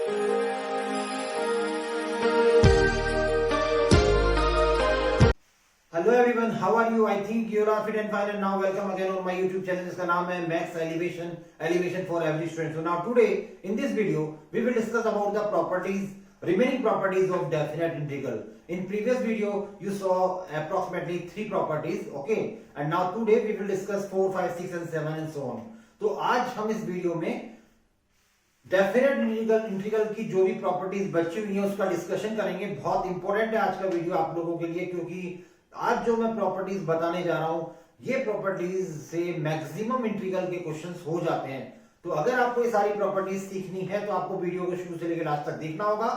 Hello everyone, how are you? I think you are fit and fine and now welcome again on my YouTube channel जिसका नाम है maths elevation for every student. So now today in this video we will discuss about the properties remaining properties of definite integral. In previous video you saw approximately 3 properties, okay, and now today we will discuss 4 5 6 and 7 and so on. तो आज हम इस video में definite integral की जो भी properties बची हुई है उसका डिस्कशन करेंगे। बहुत इंपॉर्टेंट है आज का वीडियो आप लोगों के लिए, क्योंकि आज जो मैं प्रॉपर्टीज बताने जा रहा हूं ये प्रॉपर्टीज से मैक्सिमम इंटीग्रल के क्वेश्चंस हो जाते हैं। तो अगर आपको ये सारी प्रॉपर्टीज सीखनी है तो आपको वीडियो को शुरू से लेकर लास्ट तक देखना होगा,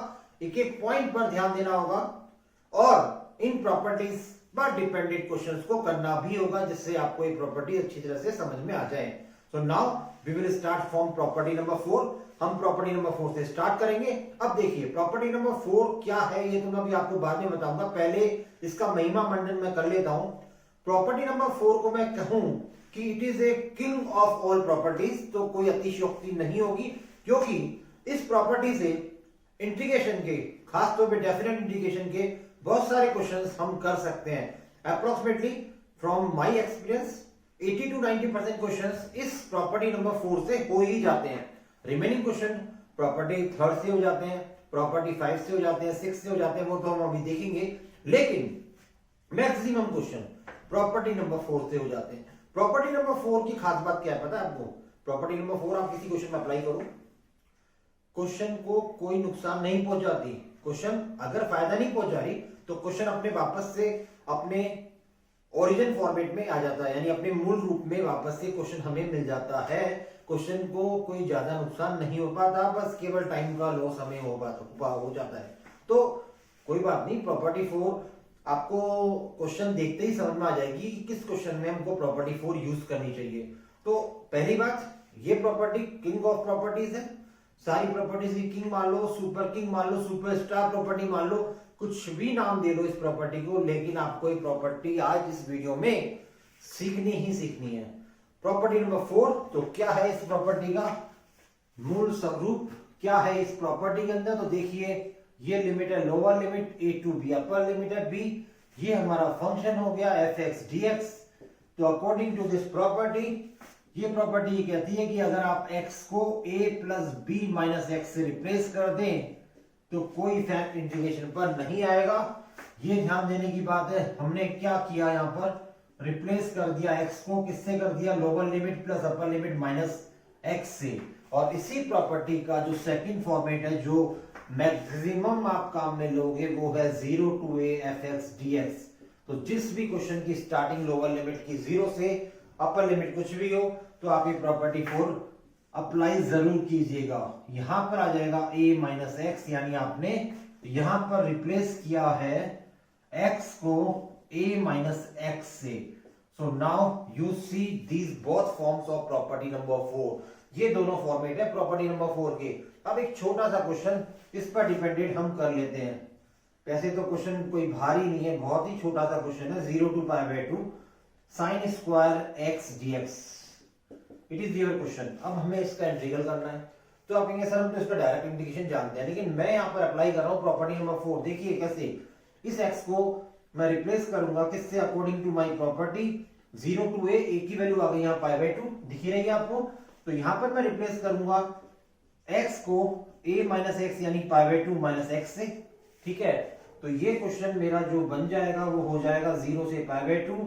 एक एक पॉइंट पर ध्यान देना होगा और इन प्रॉपर्टीज पर डिपेंडेंट क्वेश्चंस को करना भी होगा, जिससे आपको ये प्रॉपर्टी अच्छी तरह से समझ में आ जाए। So now we will start from property number 4। हम प्रॉपर्टी नंबर 4 से स्टार्ट करेंगे। अब देखिए प्रॉपर्टी नंबर 4 क्या है ये तो मैं अभी आपको बाद में बताऊंगा, पहले इसका महिमा मंडन मैं कर लेता हूं। प्रॉपर्टी नंबर 4 को मैं कहूं कि it is a king of all properties, तो कोई अतिशयोक्ति नहीं होगी, क्योंकि इस प्रॉपर्टी से इंटीग्रेशन के, खासतौर पे डेफिनेट इंटीग्रेशन के बहुत सारे क्वेश्चंस हम कर सकते हैं। Approximately from my experience 80 to 90% questions इस प्रॉपर्टी नंबर 4 से हो ही जाते हैं। रिमेनिंग क्वेश्चन प्रॉपर्टी 3 से हो जाते हैं, प्रॉपर्टी 5 से हो जाते हैं, 6 से हो जाते हैं, वो तो हम अभी देखेंगे, लेकिन मैक्सिमम क्वेश्चन प्रॉपर्टी नंबर 4 से हो जाते हैं। प्रॉपर्टी नंबर 4 की खास बात क्या है पता है आपको? प्रॉपर्टी नंबर 4 आप किसी क्वेश्चन में अप्लाई करो, क्वेश्चन को कोई नुकसान नहीं पहुंचाती। क्वेश्चन अगर फायदा नहीं पहुंचा रही तो क्वेश्चन अपने वापस से अपने ओरिजिन फॉर्मेट में आ जाता है, यानी अपने मूल रूप में वापस से क्वेश्चन हमें मिल जाता है। क्वेश्चन को कोई ज्यादा नुकसान नहीं हो पाता, बस केवल टाइम का लॉस हमें हो जाता है। तो कोई बात नहीं, प्रॉपर्टी 4 आपको क्वेश्चन देखते ही समझ में आ जाएगी कि किस क्वेश्चन में हमको प्रॉपर्टी 4 यूज करनी चाहिए। तो पहली बात, ये प्रॉपर्टी किंग ऑफ प्रॉपर्टीज है। सारी प्रॉपर्टीज की किंग मान लो, सुपर किंग मान लो, सुपरस्टार प्रॉपर्टी मान लो, कुछ भी नाम दे लो इस प्रॉपर्टी को, लेकिन आपको ये प्रॉपर्टी आज इस वीडियो में सीखनी ही सीखनी है। प्रॉपर्टी नंबर 4, तो क्या है इस प्रॉपर्टी का मूल स्वरूप, क्या है इस प्रॉपर्टी के अंदर? तो देखिए ये लिमिट है lower limit a to b, upper limit है b, ये हमारा फंक्शन हो गया fx dx। तो अकॉर्डिंग टू दिस प्रॉपर्टी, ये प्रॉपर्टी ये कहती है कि अगर आप x को a plus b minus x से रिप्लेस कर दें तो कोई इफेक्ट इंटीग्रेशन पर नहीं आएगा। ये ध्यान देने की बात है। हमने क्या किया यहाँ पर, रिप्लेस कर दिया x को, किससे कर दिया? लोअर लिमिट प्लस अपर लिमिट माइनस x से। और इसी प्रॉपर्टी का जो सेकंड फॉर्मेट है, जो मैक्सिमम आप काम में लोगे, वो है 0 to a fx dx। तो जिस भी क्वेश्चन की स्टार्टिंग लोअर लिमिट की 0 से, अपर लिमिट कुछ भी हो, तो आप ये प्रॉपर्टी 4 अप्लाई जरूर कीजिएगा। यहां पर आ जाएगा a माइनस एक्स, यानी आपने यहां पर रिप्लेस किया है x को a माइनस एक्स से। So now you see these both forms of property number 4। ये दोनों फॉर्मेट है प्रॉपर्टी नंबर 4 के। अब एक छोटा सा क्वेश्चन इस पर डिपेंडेंट हम कर लेते हैं। वैसे तो क्वेश्चन कोई भारी नहीं है, बहुत ही छोटा सा क्वेश्चन है। 0 to π/2 sin square x dx, it is your question. अब हमें इसका इंटीग्रल करना है। तो आप कहेंगे सर हम तो इसका डायरेक्ट इंटीग्रेशन जानते हैं, लेकिन मैं यहाँ पर अप्लाई कर रहा हूँ प्रॉपर्टी नंबर 4। देखिए कैसे, इस x को मैं रिप्लेस करूंगा किससे? According to my property 0 to a की वैल्यू आ गई यहाँ π/2, दिखी रहेगी आपको। तो यहाँ पर मैं रिप्लेस करूंगा x को a माइनस एक्स यानी π/2 माइनस एक्स से, ठीक है। तो ये क्वेश्चन मेरा जो बन जाएगा वो हो जाएगा 0 से π/2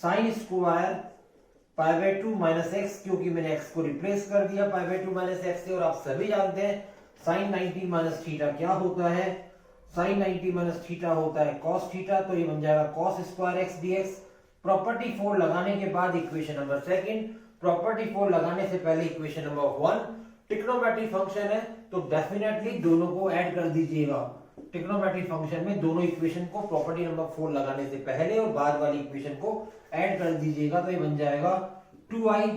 साइन स्क्वायर π/2 माइनस एक्स, क्योंकि मैंने x को रिप्लेस कर दिया π/2 माइनस एक्स से। और आप सभी जानते हैं साइन 90 माइनस थीटा क्या होता है? साइन 90 माइनस थीटा होता है कॉस थीटा। तो ये बन जाएगा cos square x dx। Property 4 लगाने के बाद इक्वेशन नंबर 2, प्रॉपर्टी 4 लगाने से पहले इक्वेशन नंबर 1। ट्रिग्नोमेट्रिक फंक्शन है तो डेफिनेटली दोनों को ऐड कर दीजिएगा। ट्रिग्नोमेट्रिक फंक्शन में दोनों इक्वेशन को प्रॉपर्टी नंबर 4 लगाने से पहले और बाद वाली इक्वेशन को ऐड कर दीजिएगा। तो ये बन जाएगा 2i,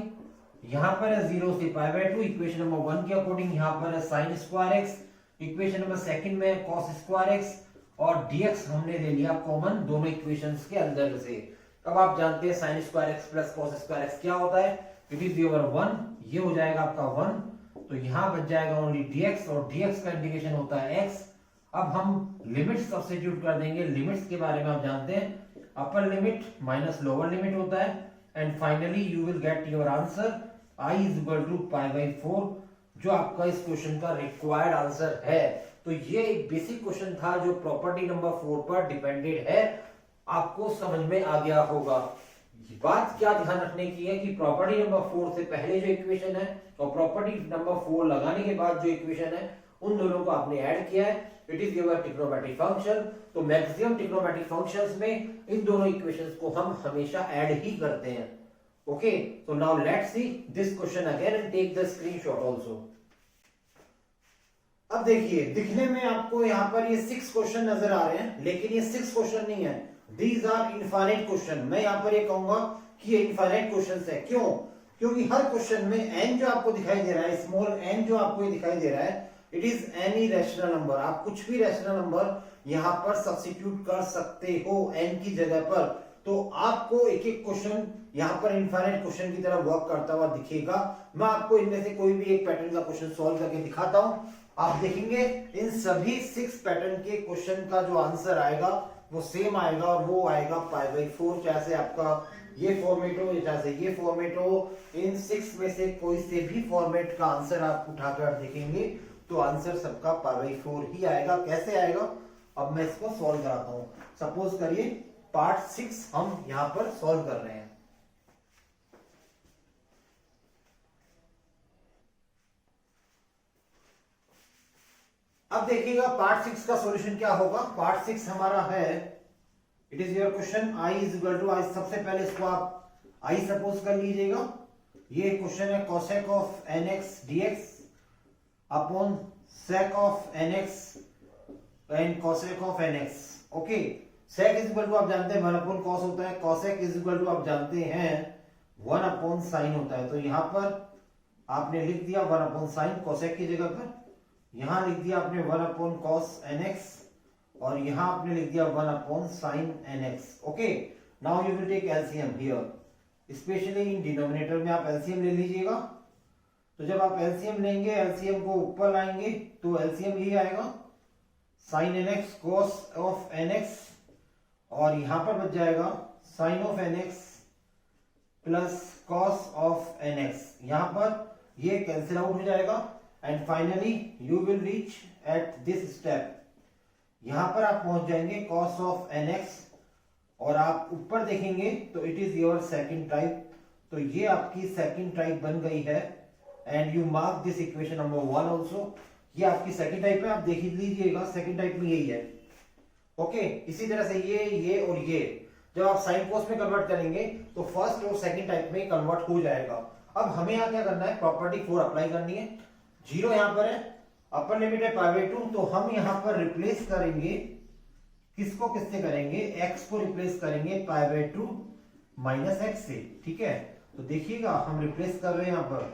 यहाँ पर है 0 से π/2, इक्वेशन नंबर 1 के अकॉर्डिंग यहाँ पर है sine square x, equation number 2 में कॉस स्क्वायर x, और dx हमने ले लिया कॉमन दोनों इक्वेशंस के अंदर से। अब आप जानते हैं sine square x plus cos square x क्या होता है? इट इज योर 1, ये हो जाएगा आपका 1 तो यहां बच जाएगा ओनली dx और dx का इंडिकेशन होता है x। अब हम लिमिट्स सब्स्टिट्यूट कर देंगे। लिमिट्स के बारे में आप जानते हैं, upper limit minus lower limit होता है, and finally you will get your answer I is equal to π/4, जो आपका इस क्वेश्चन का रिक्वायर्ड आंसर है। तो ये एक बेसिक क्वेश्चन था जो प्रॉपर्टी नंबर 4 पर डिपेंडेड है। आपको समझ में आ गया होगा। बात क्या ध्यान रखने की है कि प्रॉपर्टी नंबर 4 से पहले जो इक्वेशन है और प्रॉपर्टी नंबर 4 लगाने के बाद जो इक्वेशन है, उन दोनों को आपने ऐड किया है। It is your trigonometric function. तो मैक्सिमम ट्रिग्नोमेट्रिक फंक्शंस में इन दोनों इक्वेशंस को हम हमेशा ऐड ही करते हैं। Okay, so now let's see this question again and take the screenshot also. अब देखिए, दिखने में आपको यहाँ पर ये 6 क्वेश्चन नजर आ रहे हैं, लेकिन ये 6 क्वेश्चन नहीं है। These are infinite question. मैं यहाँ पर ये कहूंगा कि ये इनफाइनाइट क्वेश्चंस है। क्यों? क्योंकि हर क्वेश्चन में n जो आपको दिखाई दे रहा है, स्मॉल n जो आपको ये दिखाई दे रहा है, it is any rational number. आप कुछ भी रैशनल नंबर यहाँ पर सब्स्टिट्यूट कर सकते हो n की जगह पर। तो आपको एक एक क्वेश्चन यहाँ पर इनफाइनाइट क्वेश्चन की तरह वर्क करता हुआ दिखेगा। मैं आपको इनमें से कोई भी एक पैटर्न का क्वेश्चन सॉल्व करके दिखाता हूँ। आप देखेंगे इन सभी 6 पैटर्न के क्वेश्चन का जो आंसर आएगा वो सेम आएगा, और वो आएगा π/4। चाहे आपका ये फॉर्मेट हो, चाहे ये फॉर्मेट हो, इन 6 में से कोई से भी फॉर्मेट का आंसर आप उठाकर देखेंगे तो आंसर सबका π/4 ही आएगा। कैसे आएगा, अब मैं इसको सॉल्व कराता हूँ। सपोज करिए पार्ट 6 हम यहां पर सॉल्व कर रहे हैं। अब देखिएगा पार्ट 6 का सॉल्यूशन क्या होगा। पार्ट 6 हमारा है, it is your question I is equal to, सबसे पहले इसको आप I सपोज कर लीजिएगा। ये क्वेश्चन है cosec of nx dx upon sec of nx and cosec of nx। Okay, sec is equal to आप जानते हैं 1 अपॉन cos होता है, cosec इज इक्वल टू आप जानते हैं 1 अपॉन sin होता है। तो यहां पर आपने लिख दिया 1 अपॉन sin cosec की जगह पर, यहां लिख दिया आपने 1 अपॉन cos nx, और यहां आपने लिख दिया 1 upon sin nx। Okay, now you will take LCM here, specially in denominator में आप एलसीएम ले लीजिएगा। तो जब आप एलसीएम लेंगे, एलसीएम को ऊपर लाएंगे तो एलसीएम ये आएगा sin nx cos of nx, और यहां पर बच जाएगा sin of nx plus cos of nx। यहां पर ये कैंसिल आउट हो जाएगा, and finally you will reach at this step. यहां पर आप पहुंच जाएंगे cos ऑफ nx, और आप ऊपर देखेंगे तो it is your second type. तो ये आपकी सेकंड टाइप बन गई है, and you mark this equation number 1 also. ये आपकी सेकंड टाइप है, आप देख लीजिएगा सेकंड टाइप में यही है। ओके, इसी तरह से ये और ये जब आप साइन कोस में कन्वर्ट करेंगे तो फर्स्ट और सेकंड टाइप में कन्वर्ट हो जाएगा। अब हमें यहाँ क्या करना है, प्रॉपर्टी 4 अप्लाई करनी है। 0 यहाँ पर है, अपर लिमिट है π/2, तो हम यहाँ पर रिप्लेस करेंगे, किसको किससे करेंगे, x को रिप्लेस करेंगे π/2 माइनस x से। ठीक है, तो देखिएगा हम रिप्लेस कर रहे हैं, यहाँ पर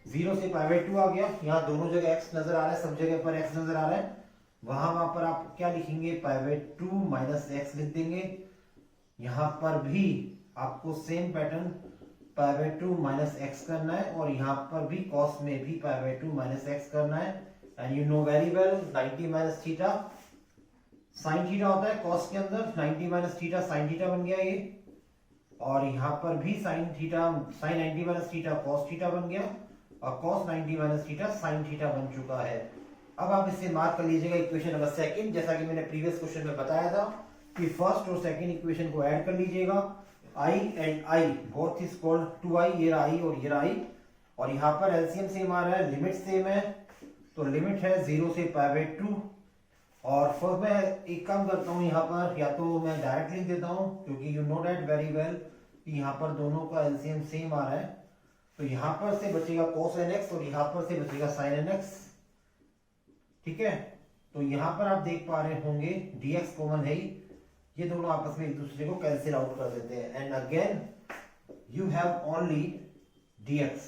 0 से π/2 आ गया, यहाँ दोनों जगह x नजर आ रहा है, सब जगह पर x नजर आ रहा है। वहां पर आप क्या लिखेंगे, π/2 माइनस x लिख देंगे। यहां पर भी आपको सेम पैटर्न π/2 माइनस x करना है, और यहां पर भी cos में भी π/2 माइनस x करना है। And you know very well 90 minus theta sine theta होता है cos के अंदर, 90 माइनस थीटा साइन थीटा बन गया ये, और यहां पर भी sine theta sine 90 minus theta cos theta बन गया, और cos 90 minus theta sine theta बन चुका है। अब आप इसे मार्क कर लीजिएगा इक्वेशन नंबर 2, जैसा कि मैंने प्रीवियस क्वेश्चन में बताया था कि फर्स्ट और सेकंड इक्वेशन को ऐड कर लीजिएगा। I and I both is called 2i, ये रहा I और ये रहा I, और यहाँ पर एलसीएम सेम आ रहा है, लिमिट सेम है, तो लिमिट है 0 से π/2। और फिर मैं एक काम करता हूँ, यहाँ पर या तो मैं डायरेक्ट लिख देता हूँ, क्योंकि you know that very well कि यहाँ पर दोनों का एलसीएम सेम आ रहा है। तो यहाँ पर से बचेगा cos nx और यहाँ पर से बचेगा sin nx। ठीक है, तो यहाँ पर आप देख पा रहे होंगे dx कॉमन है ही, ये दोनों आपस में एक दूसरे को कैंसिल आउट कर देते हैं, and again you have only dx।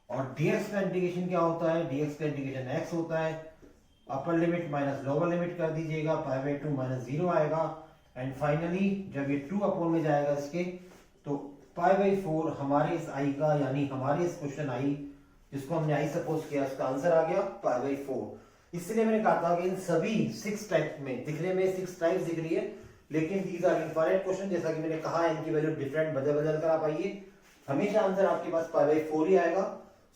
और dx का इंटीग्रेशन क्या होता है, dx का इंटीग्रेशन x होता है। अपर लिमिट माइनस लोअर लिमिट कर दीजिएगा, π/2 माइनस 0 आएगा, एंड फाइनली जब ये 2 अपॉन में जाएगा इसके, तो π/4 हमारे इस i का, यानी हमारे इस क्वेश्चन i जिसको हमने आई सपोज किया, उसका आंसर आ गया π/4। इसलिए मैंने कहा था कि इन सभी 6 टाइप में, दिखने में 6 टाइप्स दिख रही है, लेकिन दीज आर इनफाइनाइट क्वेश्चन। जैसा कि मैंने कहा इनकी वैल्यू डिफरेंट बदल बदल कर आप आइए, हमेशा आंसर आपके पास π/4 ही आएगा।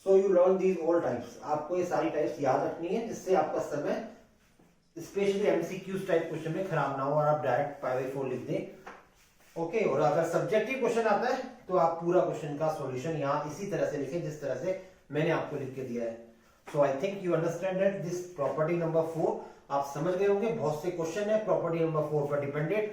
So you learn these all types, आपको ये सारी टाइप्स याद रखनी है, जिससे आपका समय स्पेशली एमसीक्यूज टाइप क्वेश्चन में खराब ना हो और आप डायरेक्ट π/4 लिख दें। ओके, और अगर सब्जेक्टिव क्वेश्चन आता है तो आप पूरा क्वेश्चन का सॉल्यूशन यहाँ इसी तरह से लिखें जिस तरह से मैंने आपको लिख के दिया है। So I think you understand that this property number 4 आप समझ गए होंगे। बहुत से क्वेश्चन है प्रॉपर्टी नंबर 4 पर डिपेंडेंट।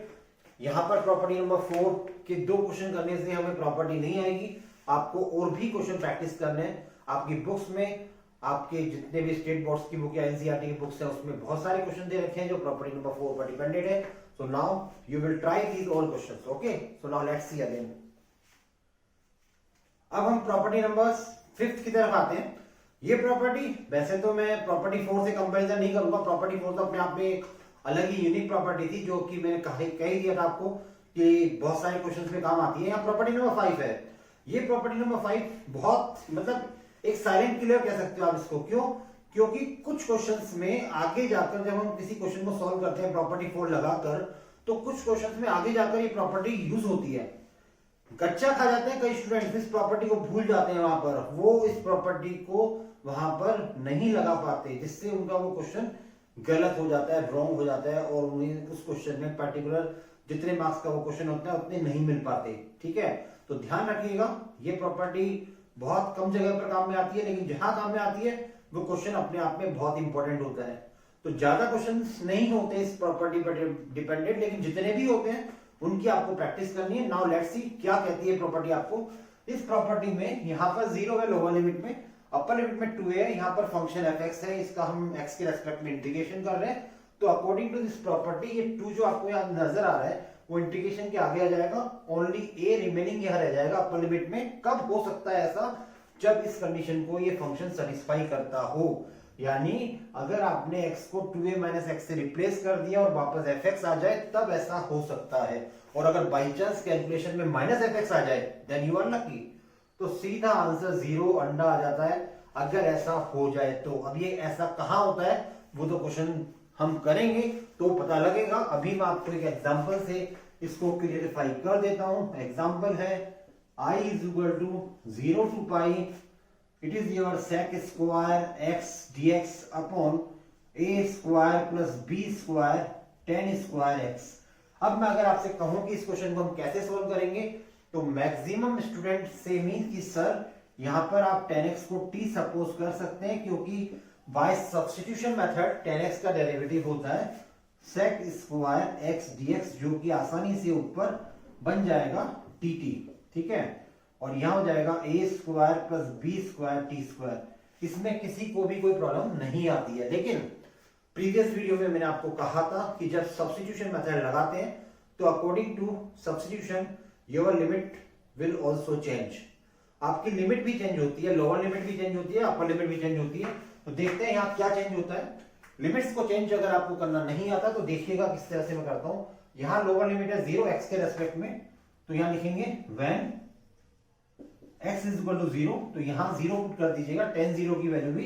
यहाँ पर प्रॉपर्टी नंबर 4 के 2 क्वेश्चन करने से हमें प्रॉपर्टी नहीं आएगी, आपको और भी क्वेश्चन प्रैक्टिस करने हैं। आपकी बुक्स में, आपके जितने भी स्टेट बोर्ड्स की बुक या एनसीईआरटी की बुक्स है, उसमें बहुत सारे क्वेश्चन दे रखे हैं जो प्रॉपर्टी नंबर 4 पर डिपेंडेंट है। So now you will try these all questions. Okay, so now let's see again. अब हम प्रॉपर्टी नंबर 5 की तरफ आते हैं। ये प्रॉपर्टी, वैसे तो मैं प्रॉपर्टी 4 से कंपैरिजन नहीं करूंगा, प्रॉपर्टी 4 तो अपने आप में एक अलग ही यूनिक प्रॉपर्टी थी, जो कि मैंने कह ही दिया था आपको कि बहुत सारे क्वेश्चंस में काम आती है। यहाँ प्रॉपर्टी नंबर 5 है। ये प्रॉपर्टी नंबर 5 बहुत, मतलब एक साइलेंट किलर कह सकते हो आप इसको। क्यों? क्योंकि कुछ क्वेश्चंस में आगे जाकर, जब हम किसी क्वेश्चन को सॉल्व करते हैं प्रॉपर्टी 4 लगाकर, तो कुछ क्वेश्चंस में आगे जाकर ये प्रॉपर्टी यूज होती है। कच्चा खा जाते हैं कई स्टूडेंट्स, इस प्रॉपर्टी को भूल जाते हैं, वहां पर वो इस प्रॉपर्टी को वहां पर नहीं लगा पाते, जिससे उनका वो क्वेश्चन गलत हो जाता है, रॉन्ग हो जाता है, और उन्हें उस क्वेश्चन में पर्टिकुलर जितने मार्क्स का वो क्वेश्चन होता है उतने नहीं मिल पाते। ठीक है, तो ध्यान रखिएगा, ये प्रॉपर्टी बहुत कम जगह पर काम में आती है, लेकिन जहां काम में आती है वो क्वेश्चन अपने आप में बहुत इंपॉर्टेंट होता है। तो ज्यादा क्वेश्चन नहीं होते इस प्रॉपर्टी पर डिपेंडेंट, लेकिन जितने भी होते हैं उनकी आपको प्रैक्टिस करनी है। नाउ लेट्स सी क्या कहती है प्रॉपर्टी आपको। इस प्रॉपर्टी में यहाँ पर 0 है लोअर लिमिट में, अपर लिमिट में 2 है। यहाँ पर फंक्शन fx है, इसका हम x के रेस्पेक्ट में इंटीग्रेशन कर रहे हैं। तो अकॉर्डिंग टू दिस प्रॉपर्टी ये 2 जो आपको यहाँ नजर आ रहा है वो इंटीग्रेशन के आगे आ जाएगा, ओनली a रिमेनिंग यहाँ रह जाएगा अपर लिमिट में। कब हो सकता है ऐसा? जब इस कंडीशन को ये फंक्शन सेटिस्फाई करता हो, यानी अगर आपने x को 2a - x से रिप्लेस कर दिया और वापस fx आ जाए, तब ऐसा हो सकता है। और अगर बाई चांस कैलकुलेशन में -fx आ जाए, देन यू आर लकी, तो सीधा आंसर 0 अंडा आ जाता है, अगर ऐसा हो जाए तो। अब ये ऐसा कहां होता है वो तो क्वेश्चन हम करेंगे तो पता लगेगा। अभी मैं आपको एक एग्जांपल से इसको क्लियरिफाई कर देता हूं। एग्जांपल है I = 0 to pi, it is your sec square x dx upon a square plus b square tan square x। अब मैं अगर आपसे कहूं कि इस क्वेश्चन को हम कैसे सोल्व करेंगे, तो मैक्सिमम स्टूडेंट से मीन कि सर यहां पर आप tan x को t सपोज कर सकते हैं, क्योंकि by substitution method tan x का डेरिवेटिव होता है sec स्क्वायर x dx, जो कि आसानी से ऊपर बन जाएगा dt। ठीक है, और यहां हो जाएगा a square plus b square t square. इसमें किसी को भी कोई प्रॉब्लम नहीं आती है, लेकिन प्रीवियस वीडियो में मैंने आपको कहा था कि जब सब्स्टिट्यूशन मेथड लगाते हैं तो according to substitution your limit will also change. आपकी लिमिट भी चेंज होती है, लोअर लिमिट भी चेंज होती है, अपर लिमिट भी चेंज होती है। तो देखते हैं यहाँ क्या चेंज होता है। लिमिट्स को चेंज अगर आपको करना नहीं आता तो देखिएगा किस तरह से मैं करता हूं। यहाँ लोअर लिमिट है 0 x के रेस्पेक्ट में, तो यहाँ लिखेंगे व्हेन x = 0, तो यहाँ 0 पुट कर दीजिएगा। tan 0 की वैल्यू भी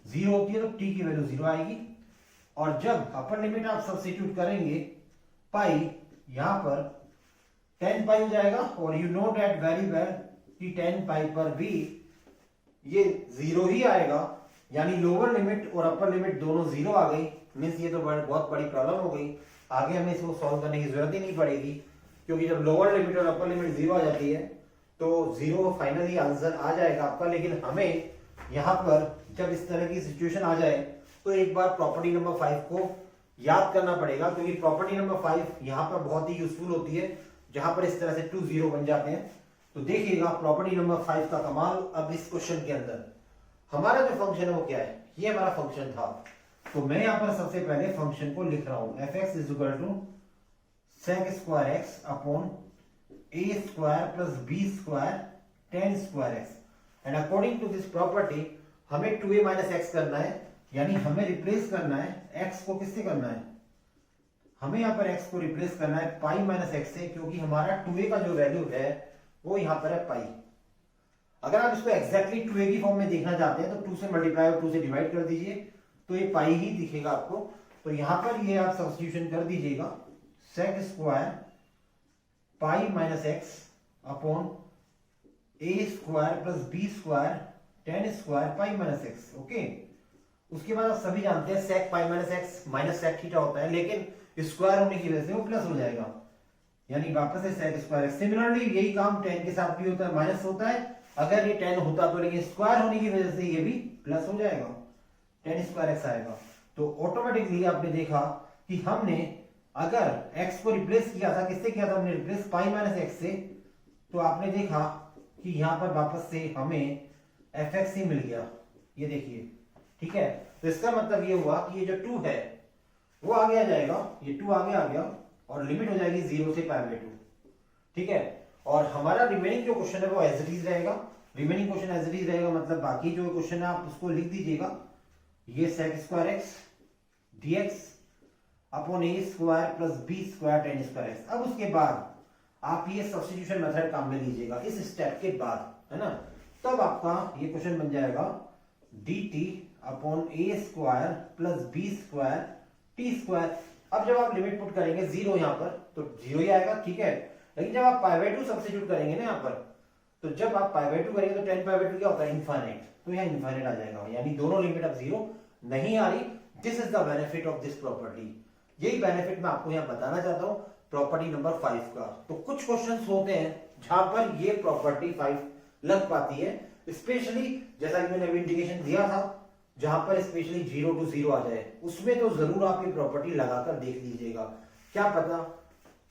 0 होती है, तो t की वैल्यू 0 आएगी। और जब अपर लिमिट आप सब्स्टिट्यूट करेंगे पाई, यहाँ पर 10 पाई हो जाएगा, और you know that very well कि 10 पाई पर भी ये 0 ही आएगा, यानी लोअर लिमिट और अपर लिमिट दोनों 0 आ गई। मीन्स ये तो बहुत बड़ी प्रॉब्लम हो गई, आगे हमें इसको सॉल्व करने की जरूरत ही नहीं पड़ेगी, क्योंकि जब लोअर लिमिट और अपर लिमिट 0 आ जाती है तो 0 फाइनली आंसर आ जाएगा आपका। लेकिन हमें यहाँ पर जब इस तरह की सिचुएशन आ जाए तो एक बार प्रॉपर्टी नंबर 5 को याद करना पड़ेगा, क्योंकि प्रॉपर्टी नंबर 5 यहाँ पर बहुत ही यूजफुल होती है, जहां पर इस तरह से 2 0 बन जाते हैं। तो देखिएगा प्रॉपर्टी नंबर 5 का कमाल। अब इस क्वेश्चन के अंदर हमारा जो फंक्शन है वो क्या है, ये हमारा फंक्शन था। तो मैं यहाँ पर सबसे पहले फंक्शन को लिख रहा हूं, fx = sec square x upon a square plus b square tan square x। And according to this property हमें 2a - x करना है, यानी हमें रिप्लेस करना है x को। किससे करना है? हमें यहाँ पर x को रिप्लेस करना है पाई - x से, क्योंकि हमारा 2a का जो वैल्यू है वो यहाँ पर है पाई। अगर आप इसको एक्जैक्टली 2a की फॉर्म में देखना चाहते हैं तो 2 से मल्टीप्लाई और 2 से डिवाइड कर दीजिए, तो ये पाई ही दिखेगा आपको। तो यहां पर ये आप सब्स्टिट्यूशन कर दीजिएगा, sec square pi minus x upon a square plus b square tan square pi minus x. Okay, उसके बाद आप सभी जानते हैं sec pi minus x minus sec theta होता है, लेकिन स्क्वायर होने की वजह से वो प्लस हो जाएगा, यानी वापस से सेक स्क्वायर। सिमिलरली यही काम टेन के साथ भी होता है, माइनस होता है, अगर ये 10 होता तो, लेकिन स्क्वायर होने की वजह से ये भी प्लस हो जाएगा, 10 स्क्वायर एक्स आएगा। तो ऑटोमेटिकली आपने देखा कि हमने अगर x को रिप्लेस किया था, किससे किया था हमने रिप्लेस, पाई माइनस एक्स से, तो आपने देखा कि यहां पर वापस से हमें fx ही मिल गया, ये देखिए, ठीक है। तो इसका मतलब ये हुआ कि ये जो 2 है वो आगे आ जाएगा, ये 2 आगे आ गया और लिमिट हो जाएगी 0 से पाई बाय 2, ठीक है। और हमारा रिमेनिंग जो क्वेश्चन है वो एज इट इज रहेगा, remaining question as it is रहेगा, मतलब बाकी जो क्वेश्चन है आप उसको लिख दीजिएगा, ये sec square x dx upon a square plus b square tan square x. अब उसके बाद आप ये सब्स्टिट्यूशन मेथड काम में लीजिएगा इस स्टेप के बाद, है ना, तब आपका ये क्वेश्चन बन जाएगा dt upon a square plus b square t square. अब जब आप लिमिट पुट करेंगे जीरो यहाँ पर तो जीरो ही आएगा, ठीक है। लेकिन जब आप पाई बाय 2 सब्स्टिट्यूट करेंगे ना यहाँ पर, तो जब आप पाई बाय 2 करेंगे तो 10 पाई बाय 2 क्या होता है, इनफाइनाइट, तो यहाँ इनफाइनाइट आ जाएगा, यानी दोनों लिमिट अब जीरो नहीं आ रही। This is the benefit of this property, यही बेनिफिट मैं आपको यहाँ बताना चाहता हूँ प्रॉपर्टी नंबर 5 का। तो कुछ क्वेश्चंस होते हैं जहां पर ये प्रॉपर्टी 5 लग पाती है, स्पेशली जैसा कि मैंने अभी इंडिकेशन दिया था, जहां पर स्पेशली 0 to 0 आ जाए, उसमें तो जरूर आप ये प्रॉपर्टी लगाकर देख लीजिएगा, क्या पता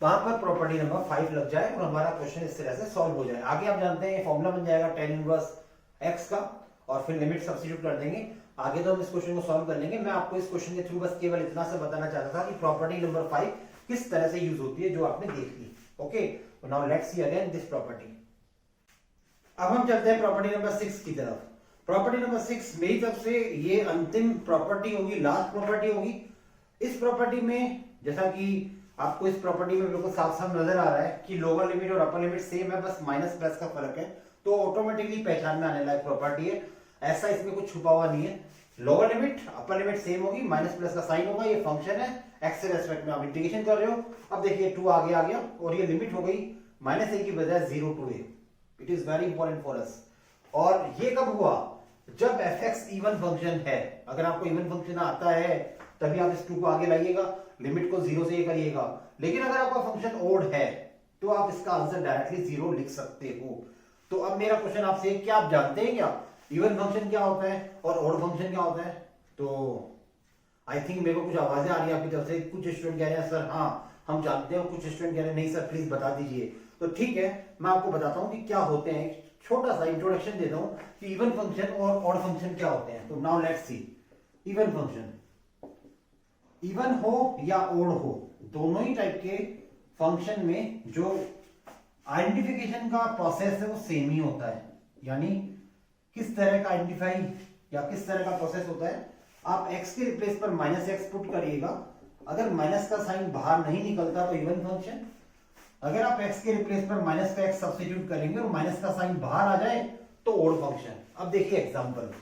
वहां पर प्रॉपर्टी नंबर 5 लग जाए और हमारा क्वेश्चन इस तरह से सॉल्व हो जाए। आगे आप जानते हैं फॉर्मूला बन जाएगा tan इनवर्स x का, और फिर लिमिट सब्स्टिट्यूट कर देंगे। आगे तो हम इस क्वेश्चन को सॉल्व कर लेंगे। मैं आपको इस क्वेश्चन के थ्रू बस केवल इतना सा बताना चाहता था कि प्रॉपर्टी नंबर 5 किस तरह से यूज होती है, जो आपने देख ली। Okay, now let's see again this property. अब हम चलते हैं प्रॉपर्टी नंबर 6 की तरफ। प्रॉपर्टी नंबर 6 मेरी तरफ से ये अंतिम प्रॉपर्टी होगी, लास्ट प्रॉपर्टी होगी। इस प्रॉपर्टी में जैसा कि आपको इस प्रॉपर्टी में बिल्कुल साफ साफ नजर आ रहा है कि लोअर लिमिट और अपर लिमिट सेम है, बस माइनस प्लस का फर्क है, तो ऑटोमेटिकली पहचान में आने लायक प्रॉपर्टी है, ऐसा इसमें कुछ छुपा हुआ नहीं है। Lower limit upper limit same होगी, माइनस प्लस का साइन होगा, ये फंक्शन है, एक्स के रेस्पेक्ट में आप इंटीग्रेशन कर रहे हो। अब देखिए 2 आगे आ गया और ये लिमिट हो गई माइनस ए की बजाय 0 to a। It is very important for अस। और ये कब हुआ, जब fx इवन फंक्शन है। अगर आपको इवन फंक्शन आता है तभी आप इस 2 को आगे लाइएगा, लिमिट को 0 से ये करिएगा। लेकिन अगर आपका फंक्शन ओड है तो आप इसका आंसर डायरेक्टली 0 लिख सकते हो। तो अब मेरा क्वेश्चन आपसे, क्या आप जानते हैं क्या इवन फंक्शन क्या होता है और ओड फंक्शन क्या होता है? तो आई थिंक मेरे को कुछ आवाजें आ रही है आपकी तरफ से, कुछ स्टूडेंट कह रहे हैं सर हाँ हम जानते हैं, कुछ स्टूडेंट कह रहे हैं नहीं सर प्लीज बता दीजिए। तो ठीक है, मैं आपको बताता हूं कि क्या होते हैं, छोटा सा इंट्रोडक्शन देता हूं कि इवन फंक्शन और ऑड फंक्शन क्या होते हैं। तो now let's see even function. Even हो या ओड हो, दोनों ही टाइप के फंक्शन में जो आइडेंटिफिकेशन का प्रोसेस है वो सेम ही होता है। यानी किस तरह का आइडेंटिफाई या किस तरह का प्रोसेस होता है, आप x के रिप्लेस पर माइनस एक्स पुट करिएगा, अगर माइनस का साइन बाहर नहीं निकलता तो इवन फंक्शन, अगर आप x के रिप्लेस पर माइनस का x सब्स्टिट्यूट करेंगे और माइनस का साइन बाहर आ जाए तो ओड फंक्शन। अब देखिए एग्जांपल,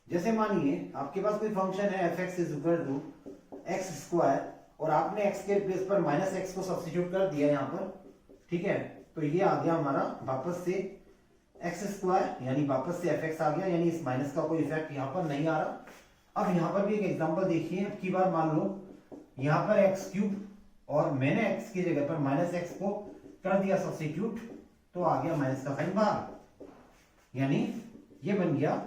जैसे मानिए आपके पास कोई फंक्शन है fx is equal to x square और आपने x के रिप्लेस पर माइनस एक्स को सब्स्टिट्यूट कर दिया यहां पर, ठीक है, तो ये आ गया हमारा वापस से एक्स स्क्वायर, यानी वापस से fx आ गया, यानी इस माइनस का कोई इफेक्ट यहां पर नहीं आ रहा। अब यहां पर भी एक एग्जांपल देखिए, अब की बार मान लो यहां पर एक्स क्यूब और मैंने x की जगह पर माइनस एक्स को कर दिया सब्स्टिट्यूट, तो आ गया माइनस का साइन बाहर, यानी ये बन गया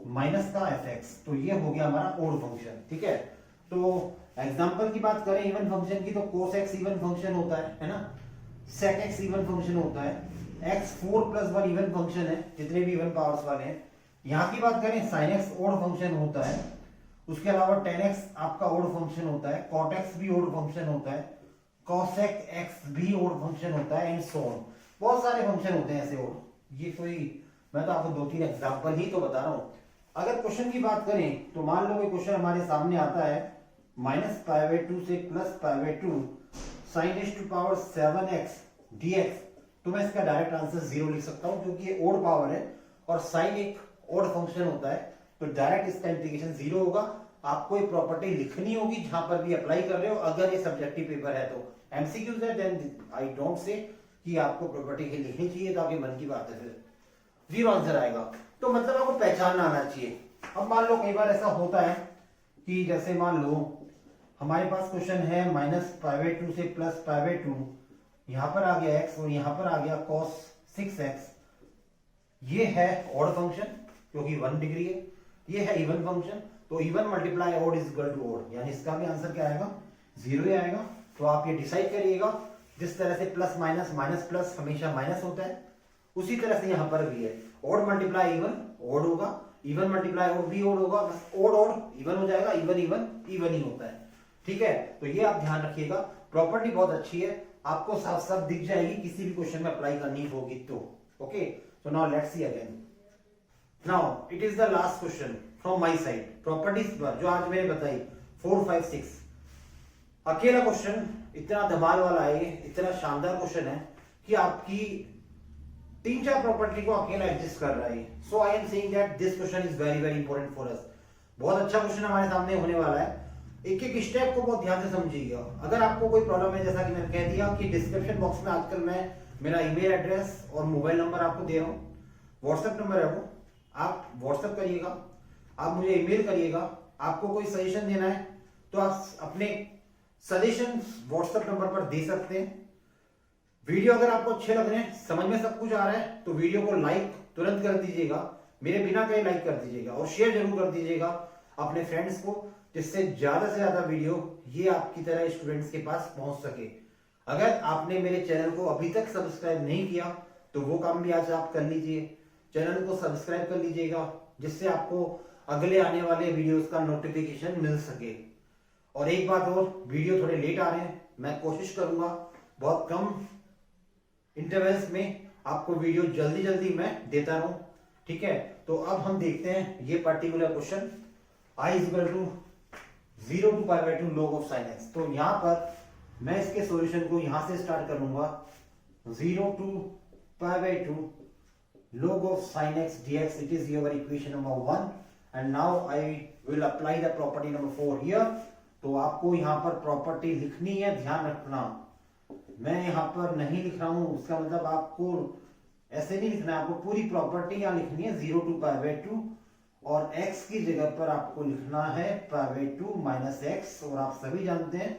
माइनस का fx, तो ये हो गया हमारा ओड फंक्शन। ठीक है, तो एग्जांपल की बात करें इवन फंक्शन की, तो cos x इवन फंक्शन होता है ना, sec x इवन फंक्शन होता है, x 4+1 इवन फंक्शन है, जितने भी इवन पावर्स वाले हैं। यहां की बात करें sin x ओड फंक्शन होता है, उसके अलावा tan x आपका ओड फंक्शन होता है, cot x भी ओड फंक्शन होता है, cosec x भी ओड फंक्शन होता है, एंड सो ऑन। बहुत सारे फंक्शन होते हैं ऐसे ओड। ये कोई, मैं तो आपको 2-3 एग्जांपल ही तो बता रहा हूं। अगर क्वेश्चन की बात करें तो मान लो कोई क्वेश्चन हमारे सामने आता है -π/2 से +π/2 sin h to power 7x dx, तो मैं इसका डायरेक्ट आंसर 0 लिख सकता हूं क्योंकि ये ओड पावर है और साइन एक ऑड फंक्शन होता है, तो डायरेक्ट इसका इंटीग्रेशन 0 होगा। आपको ये प्रॉपर्टी लिखनी होगी जहां पर भी अप्लाई कर रहे हो। अगर ये सब्जेक्टिव पेपर है तो एमसीक्यूज है, देन आई डोंट से कि आपको प्रॉपर्टी लिखनी चाहिए, तो आपके मन की बात है, फिर 0 आंसर आएगा। तो मतलब आपको पहचानना आना चाहिए। अब मान लो कई बार ऐसा होता है कि जैसे मान लो हमारे पास क्वेश्चन है -π/2 से +π/2, यहां पर आ गया x और यहां पर आ गया cos 6x। ये है ऑड फंक्शन क्योंकि 1 डिग्री है, ये है इवन फंक्शन, तो even multiply odd is equal to odd, यानी इसका भी आंसर क्या आएगा, 0 ही आएगा। तो आप ये डिसाइड करिएगा, जिस तरह से प्लस माइनस माइनस प्लस हमेशा माइनस होता है, उसी तरह से यहां पर भी है। ऑड मल्टीप्लाई इवन ऑड होगा, इवन मल्टीप्लाई ऑड भी ऑड होगा, बस ऑड ऑड इवन हो जाएगा, इवन इवन इवन ही होता है। ठीक है, तो ये आप ध्यान रखिएगा। प्रॉपर्टी बहुत अच्छी है, आपको साफ साफ दिख जाएगी किसी भी क्वेश्चन में अप्लाई करनी होगी तो। Okay, so now let's see again. Now it is the last question from my side, properties पर जो आज मैंने बताई 4, 5, 6। अकेला क्वेश्चन इतना धमाल वाला है, इतना शानदार क्वेश्चन है कि आपकी 3-4 प्रॉपर्टी को अकेला एग्जिस्ट कर रहा है। So I am saying that this question is very very important for us. बहुत अच्छा क्वेश्चन हमारे सामने होने वाला है। एक एक स्टेप को बहुत ध्यान से समझिएगा। अगर आपको कोई प्रॉब्लम है, जैसा कि मैंने कह दिया कि डिस्क्रिप्शन बॉक्स में आजकल मैं मेरा ईमेल एड्रेस और मोबाइल नंबर आपको दे रहा हूँ, व्हाट्सएप नंबर है वो, आप व्हाट्सएप करिएगा, आप मुझे ईमेल करिएगा। आपको कोई सजेशन देना है तो आप अपने सजेशन व्हाट्सएप नंबर पर दे सकते हैं। वीडियो अगर आपको अच्छे लग रहे हैं, समझ में सब कुछ आ रहा है, तो वीडियो को लाइक तुरंत कर दीजिएगा, मेरे बिना कहीं लाइक कर दीजिएगा, और शेयर जरूर कर दीजिएगा अपने फ्रेंड्स को, जिससे ज्यादा से ज्यादा वीडियो ये आपकी तरह स्टूडेंट्स के पास पहुंच सके। अगर आपने मेरे चैनल को अभी तक सब्सक्राइब नहीं किया तो वो काम भी आज आप कर लीजिए, चैनल को सब्सक्राइब कर लीजिएगा, जिससे आपको अगले आने वाले वीडियोस का नोटिफिकेशन मिल सके। और एक बात और, वीडियो थोड़े लेट आ रहे हैं, मैं कोशिश करूंगा बहुत कम इंटरवल्स में आपको वीडियो जल्दी जल्दी मैं देता रहूं। ठीक है, तो अब हम देखते हैं ये particular question, i is equal to 0 to π/2 log of sin x। तो यहां पर मैं इसके सॉल्यूशन को यहां से स्टार्ट करूंगा, 0 to π/2 log of sin x dx, it is your equation number 1 and now I will apply the property number 4 here। तो आपको यहां पर प्रॉपर्टी लिखनी है, ध्यान रखना। मैं यहां पर नहीं लिख रहा हूं, उसका मतलब आपको ऐसे नहीं लिखना है, आपको पूरी प्रॉपर्टी यहां लिखनी है 0 to π/2, और x की जगह पर आपको लिखना है π/2 माइनस x। और आप सभी जानते हैं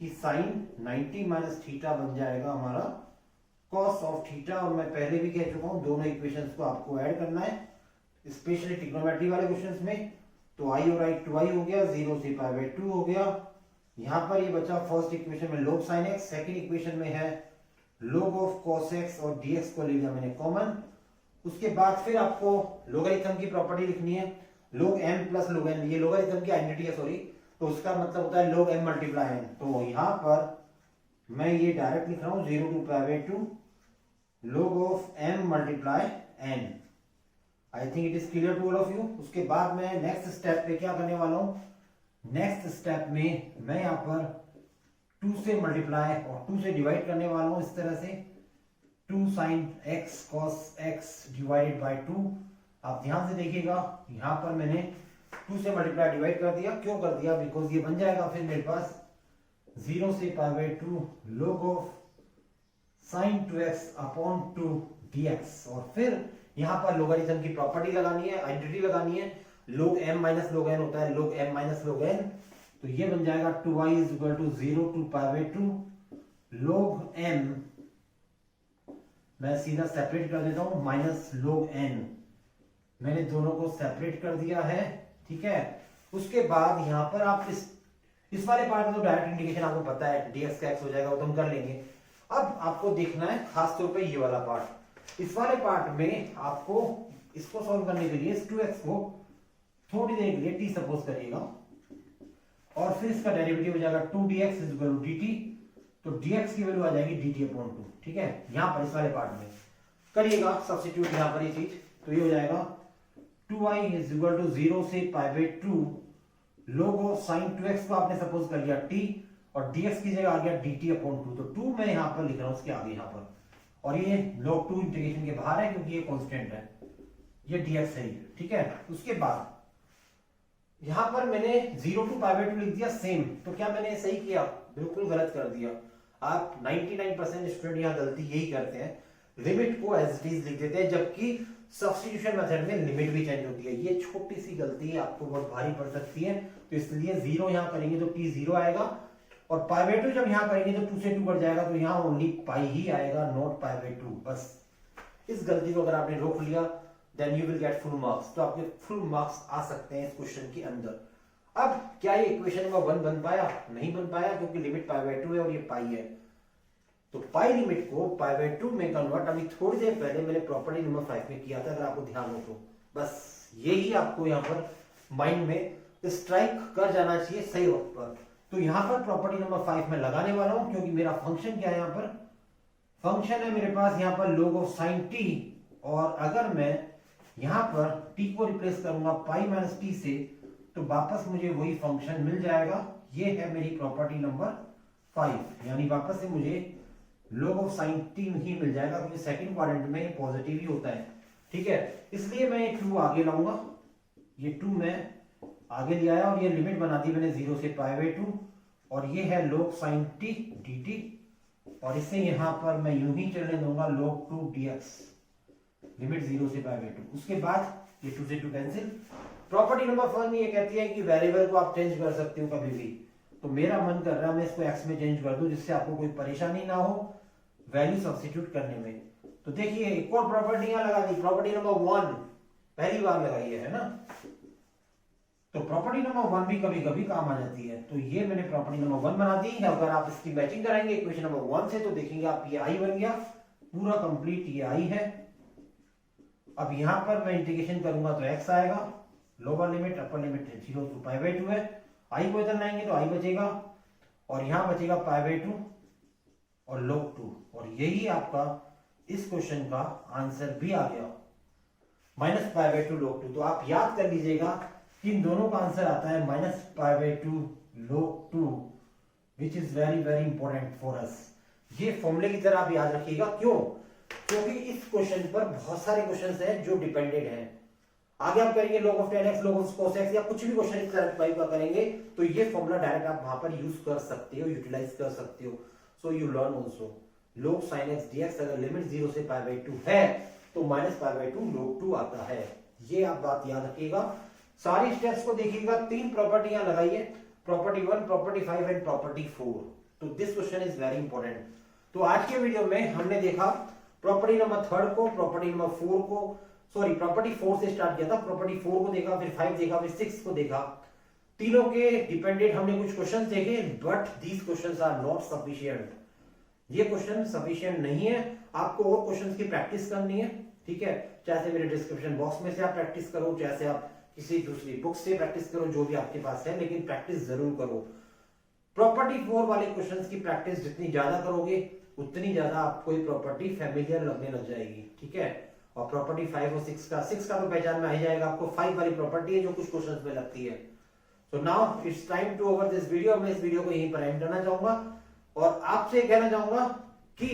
कि साइन 90 माइनस थीटा बन जाएगा हमारा cos ऑफ थीटा। और मैं पहले भी कह चुका हूं, दोनों इक्वेशंस को आपको ऐड करना है, स्पेशली ट्रिग्नोमेट्री वाले क्वेश्चंस में। तो i और i 2i हो गया, 0 से π/2 हो गया। यहां पर ये बचा फर्स्ट इक्वेशन में log sin x, second equation में है log ऑफ cos x, और dx को ले लिया मैंने कॉमन। उसके बाद फिर आपको लोगरिथम की प्रॉपर्टी लिखनी है, log m plus log n, ये लोगरिथम की आइडेंटिटी है, सॉरी, तो उसका मतलब होता है log m मल्टीप्लाई n। तो यहां पर मैं ये डायरेक्ट लिख रहा हूं 0 to π/2 log of m multiply n। I think it is clear to all of you. उसके बाद मैं नेक्स्ट स्टेप पे क्या करने वाला हूं, नेक्स्ट स्टेप में मैं यहां पर 2 से मल्टीप्लाई और 2 से डिवाइड करने वाला हूं, इस तरह से 2 sin x cos x divided by 2। आप ध्यान से देखिएगा, यहां पर मैंने 2 से मल्टीप्लाई डिवाइड कर दिया। क्यों कर दिया, बिकॉज ये बन जाएगा फिर मेरे पास 0 से π/2 log of sin 2x upon 2 dx। और फिर यहां पर लोगरिथम की प्रॉपर्टी लगानी है, आइडेंटिटी लगानी है, log m minus log n होता है log m minus log n। तो ये बन जाएगा 2i is equal to 0 to π/2 log m, मैं सीधा सेपरेट कर देता हूं, माइनस log n। मैंने दोनों को सेपरेट कर दिया है। ठीक है, उसके बाद यहां पर आप इस वाले पार्ट में तो डायरेक्ट इंटीग्रेशन आपको पता है, dx का x हो जाएगा, वो तो हम कर लेंगे। अब आपको देखना है खास तौर पे ये वाला पार्ट। इस वाले पार्ट में आपको इसको सॉल्व करने के लिए इस 2x को थोड़ी देर के लिए t सपोज करिएगा, और फिर इसका डेरिवेटिव हो जाएगा 2dx is equal to dt। तो dx की वैल्यू आ जाएगी dt अपॉन 2। ठीक है, यहां पर इस वाले पार्ट में करिएगा सब्स्टिट्यूट यहां पर ये चीज, तो ये हो जाएगा 2i इज इक्वल टू 0 से π/2 log ऑफ sin 2x को आपने सपोज कर लिया t, और dx की जगह आ गया dt अपॉन 2। तो 2 मैं यहां पर लिख रहा हूं उसके आगे यहां पर, और ये log 2 इंटीग्रेशन के बाहर है क्योंकि ये कांस्टेंट है। ये dx है, ठीक है। उसके बाद यहां पर मैंने 0 to π/2 लिख दिया सेम, तो क्या मैंने सही किया? बिल्कुल गलत कर दिया। आप 99% स्टूडेंट यहां गलती यही करते हैं, लिमिट को एज इट इज लिख देते हैं, जबकि सब्स्टिट्यूशन मेथड में लिमिट भी चेंज होती है। ये छोटी सी गलती है, आपको बहुत भारी पड़ सकती है, तो इसलिए 0 यहां करेंगे तो t 0 आएगा, और π/2 जब यहां करेंगे तो 2 से 2 कट जाएगा, तो यहां ओनली पाई ही आएगा, नॉट π/2। बस इस गलती को अगर आपने रोक लिया then you will get full marks. तो आपके फुल मार्क्स आ सकते हैं इस क्वेश्चन के अंदर। अब क्या ये इक्वेशन नंबर 1 बन पाया? नहीं बन पाया, क्योंकि लिमिट π/2 है और ये पाई है। तो पाई लिमिट को π/2 में कन्वर्ट अभी थोड़ी देर पहले मैंने प्रॉपर्टी नंबर 5 में किया था, अगर आपको ध्यान हो तो। बस यही आपको यहाँ पर माइंड में स्ट्राइक कर जाना चाहिए सही वक्त पर। तो यहाँ पर प्रॉपर्टी नंबर 5 में लगाने वाला हूं, क्योंकि मेरा फंक्शन क्या है, यहाँ पर फंक्शन है मेरे पास यहाँ पर log ऑफ साइन t, और अगर मैं यहाँ पर t को रिप्लेस करूंगा पाई माइनस टी से, तो वापस मुझे वही फंक्शन मिल जाएगा। ये है मेरी प्रॉपर्टी नंबर 5, यानी वापस से मुझे log ऑफ साइन t ही मिल जाएगा, क्योंकि सेकंड क्वाड्रेंट में ये पॉजिटिव ही होता है, ठीक है। इसलिए मैं ये 2 आगे लाऊंगा, ये 2 मैं आगे ले आया, और ये लिमिट बना दी मैंने 0 से π/2, और ये है log साइन t dt, और इसे यहां पर मैं यूं ही चलने दूंगा log 2 dx, लिमिट 0 से π/2। उसके बाद ये 2 से 2 कैंसिल। प्रॉपर्टी नंबर 1 में ये कहती है कि वेरिएबल को आप चेंज कर सकते हो कभी भी, तो मेरा मन कर रहा है मैं इसको x में चेंज कर दूं, जिससे आपको कोई परेशानी ना हो वैल्यू सब्स्टिट्यूट करने में। तो देखिए एक और प्रॉपर्टी यहां लगा दी, प्रॉपर्टी नंबर 1 पहली बार लगाई है ना, तो प्रॉपर्टी नंबर 1 भी कभी कभी काम आ जाती है। तो ये मैंने प्रॉपर्टी नंबर 1 बना दी है। अगर आप इसकी मैचिंग कराएंगे इक्वेशन नंबर 1 से, तो देखेंगे आप ये i बन गया पूरा कंप्लीट, ये i है। अब यहां पर मैं इंटीग्रेशन करूंगा तो x आएगा, lower limit upper limit 0 to π/2 है, i को इधर लाएंगे तो i बचेगा, और यहां बचेगा π/2 और log 2, और यही आपका इस क्वेश्चन का आंसर भी आ गया, -π/2 log 2। तो आप याद कर लीजिएगा कि इन दोनों का आंसर आता है -π/2 log 2, which is very very important for अस। ये फॉर्मूले की तरह आप याद रखिएगा, क्यों? क्योंकि इस क्वेश्चन पर बहुत सारे क्वेश्चंस हैं जो डिपेंडेड हैं। आगे आप करेंगे log of 10x, log of cos x, या कुछ भी क्वेश्चन इस तरह का करेंगे, तो ये फॉर्मूला डायरेक्ट आप वहां पर यूज कर सकते हो, यूटिलाइज कर सकते हो। So you learn also log sin x dx, अगर लिमिट 0 से π/2 है तो -π/2 log 2 आता है। ये आप बात याद रखिएगा। सारी स्टेप्स को देखिएगा, 3 प्रॉपर्टी यहां लगाई है, प्रॉपर्टी 1, प्रॉपर्टी 5 एंड प्रॉपर्टी 4। तो this question is very important. तो आज के वीडियो में हमने देखा प्रॉपर्टी नंबर 3 को, प्रॉपर्टी नंबर 4 को, सॉरी प्रॉपर्टी 4 से स्टार्ट किया था, प्रॉपर्टी 4 को देखा, फिर 5 देखा, फिर 6 को देखा। तीनों के डिपेंडेंट हमने कुछ क्वेश्चंस देखे, but these questions are not sufficient. ये क्वेश्चन सफिशिएंट नहीं है, आपको और क्वेश्चंस की प्रैक्टिस करनी है, ठीक है। चाहे मेरे डिस्क्रिप्शन बॉक्स में से आप प्रैक्टिस करो, चाहे आप किसी दूसरी बुक से प्रैक्टिस करो, जो भी आपके पास है, लेकिन प्रैक्टिस जरूर करो। प्रॉपर्टी 4 वाले क्वेश्चंस की प्रैक्टिस जितनी ज्यादा करोगे उतनी ज्यादा आपको ये प्रॉपर्टी फैमिलियर लगने लग जाएगी, ठीक है। और प्रॉपर्टी 5 और 6 का तो पहचान में आ जाएगा आपको, 5 वाली प्रॉपर्टी है जो कुछ क्वेश्चंस में लगती है। So now it's time to over this video. मैं इस वीडियो को यहीं पर एंड करना चाहूंगा, और आपसे कहना चाहूंगा कि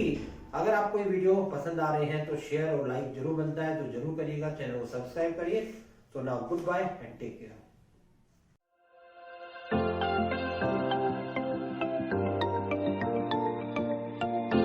अगर आपको ये वीडियो पसंद आ रहे हैं तो शेयर और लाइक जरूर बनता है, तो जरूर करिएगा, चैनल को सब्सक्राइब करिए। So now goodbye and take care.